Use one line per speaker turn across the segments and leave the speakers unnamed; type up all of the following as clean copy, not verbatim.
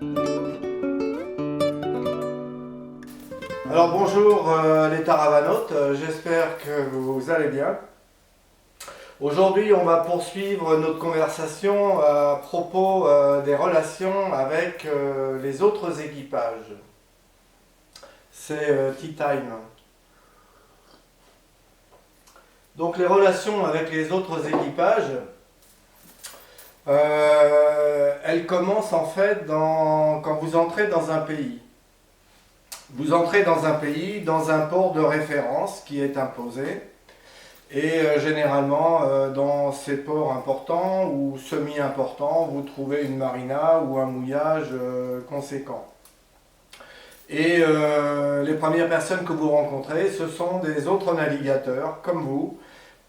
Alors bonjour les Taravanautes, j'espère que vous allez bien. Aujourd'hui on va poursuivre notre conversation à propos des relations avec les autres équipages. C'est Tea Time. Donc les relations avec les autres équipages, elles commencent en fait quand vous entrez dans un pays. Vous entrez dans un pays, dans un port de référence qui est imposé. Et généralement, dans ces ports importants ou semi-importants, vous trouvez une marina ou un mouillage conséquent. Et les premières personnes que vous rencontrez, ce sont des autres navigateurs comme vous,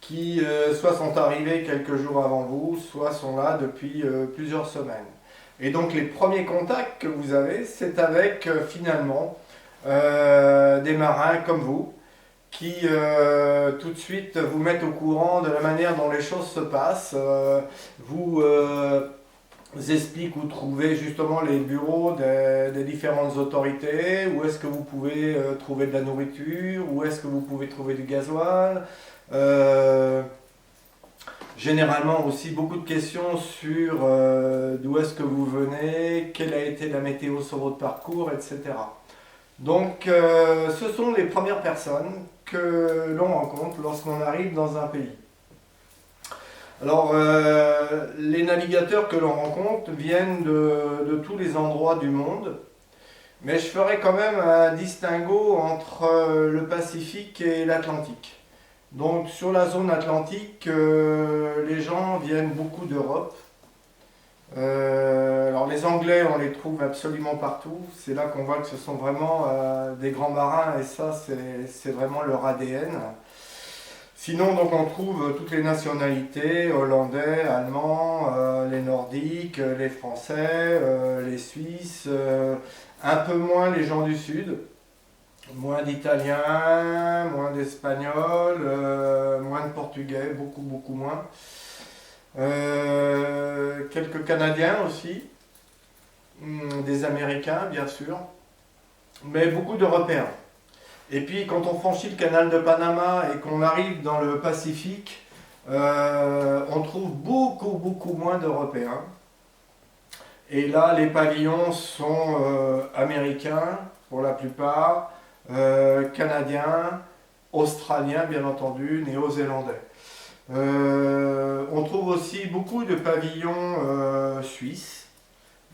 qui soit sont arrivés quelques jours avant vous, soit sont là depuis plusieurs semaines. Et donc les premiers contacts que vous avez, c'est avec finalement des marins comme vous, qui tout de suite vous mettent au courant de la manière dont les choses se passent, vous expliquent où trouver justement les bureaux des différentes autorités, où est-ce que vous pouvez trouver de la nourriture, où est-ce que vous pouvez trouver du gasoil. Généralement aussi beaucoup de questions sur d'où est-ce que vous venez, quelle a été la météo sur votre parcours, etc. Donc, ce sont les premières personnes que l'on rencontre lorsqu'on arrive dans un pays. Alors, les navigateurs que l'on rencontre viennent de tous les endroits du monde, mais je ferai quand même un distinguo entre le Pacifique et l'Atlantique. Donc, sur la zone atlantique, les gens viennent beaucoup d'Europe. Alors les Anglais, on les trouve absolument partout. C'est là qu'on voit que ce sont vraiment des grands marins et ça, c'est vraiment leur ADN. Sinon, donc on trouve toutes les nationalités, hollandais, allemands, les nordiques, les français, les suisses, un peu moins les gens du sud, moins d'italiens, moins d'espagnols, moins de portugais, beaucoup moins. Quelques Canadiens aussi, des Américains bien sûr, mais beaucoup d'Européens. Et puis quand on franchit le canal de Panama et qu'on arrive dans le Pacifique, on trouve beaucoup moins d'Européens. Et là, les pavillons sont américains pour la plupart, canadiens, australiens bien entendu, néo-zélandais. On trouve aussi beaucoup de pavillons suisses.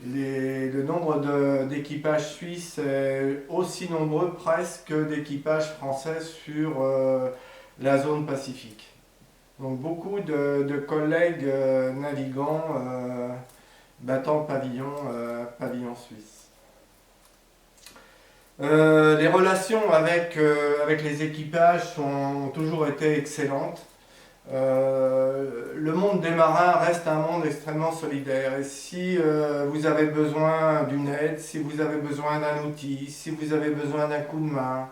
Le nombre d'équipages suisses est aussi nombreux presque que d'équipages français sur la zone Pacifique. Donc beaucoup de collègues navigants battant pavillon suisse. Les relations avec les équipages ont toujours été excellentes. Le monde des marins reste un monde extrêmement solidaire et si vous avez besoin d'une aide, si vous avez besoin d'un outil, si vous avez besoin d'un coup de main,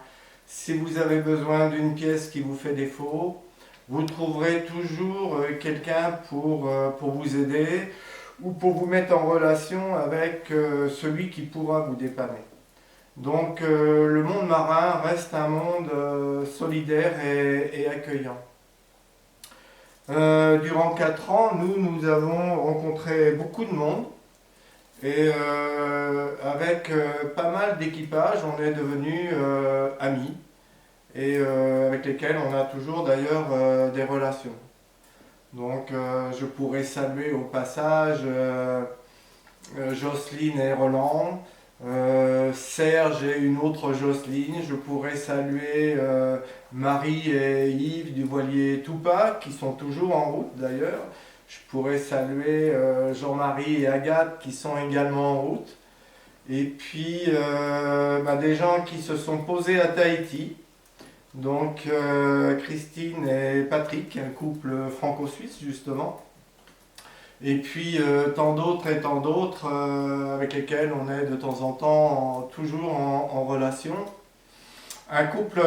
si vous avez besoin d'une pièce qui vous fait défaut, vous trouverez toujours quelqu'un pour vous aider ou pour vous mettre en relation avec celui qui pourra vous dépanner. Donc le monde marin reste un monde solidaire et accueillant. Durant 4 ans, nous avons rencontré beaucoup de monde et avec pas mal d'équipages, on est devenus amis et avec lesquels on a toujours d'ailleurs des relations. Donc je pourrais saluer au passage Jocelyne et Roland, Serge et une autre Jocelyne. Je pourrais saluer Marie et Yves du voilier Toupa qui sont toujours en route d'ailleurs. Je pourrais saluer Jean-Marie et Agathe qui sont également en route. Et puis des gens qui se sont posés à Tahiti. Donc Christine et Patrick, un couple franco-suisse justement. Et puis tant d'autres et tant d'autres avec lesquels on est de temps en temps toujours en relation. Un couple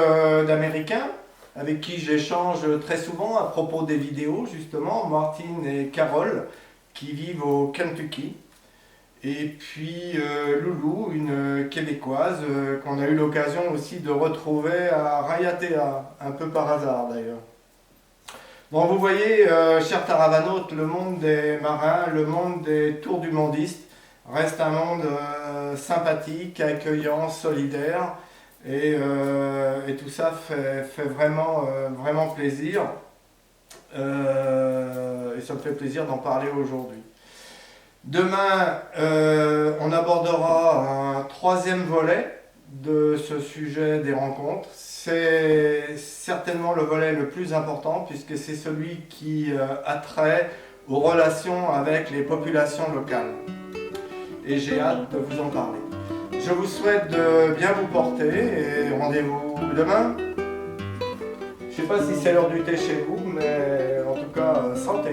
d'Américains avec qui j'échange très souvent à propos des vidéos justement, Martin et Carol, qui vivent au Kentucky. Et puis Loulou, une Québécoise qu'on a eu l'occasion aussi de retrouver à Raiatea, un peu par hasard d'ailleurs. Bon, vous voyez, chers Taravanautes, le monde des marins, le monde des tours du mondiste reste un monde sympathique, accueillant, solidaire, et tout ça fait vraiment, vraiment plaisir. Et ça me fait plaisir d'en parler aujourd'hui. Demain, on abordera un troisième volet de ce sujet des rencontres. C'est certainement le volet le plus important puisque c'est celui qui a trait aux relations avec les populations locales. Et j'ai hâte de vous en parler. Je vous souhaite de bien vous porter et rendez-vous demain. Je ne sais pas si c'est l'heure du thé chez vous, mais en tout cas, santé.